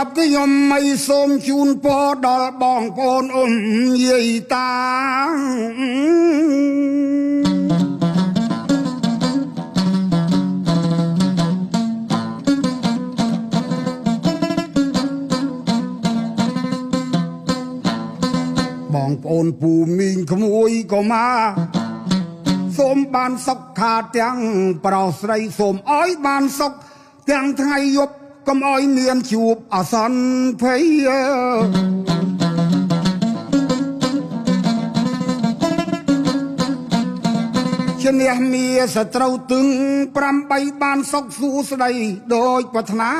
ប់គឺខ្ញុំមិនសូមជូនពរដល់បងប្អូនអូនយាយតាបងប្អូនពូមីងក្មួយក៏មកសូមបានសុខខាទាំងប្រុសស្រីសូមអោយបានសុខទាំងថ្ងៃយប់កុំអោយមានជួបអសន្នភ័យឈ្នះមាសត្រូវទឹង8បានសុខសួស្ដីដោយប្រាថ្នា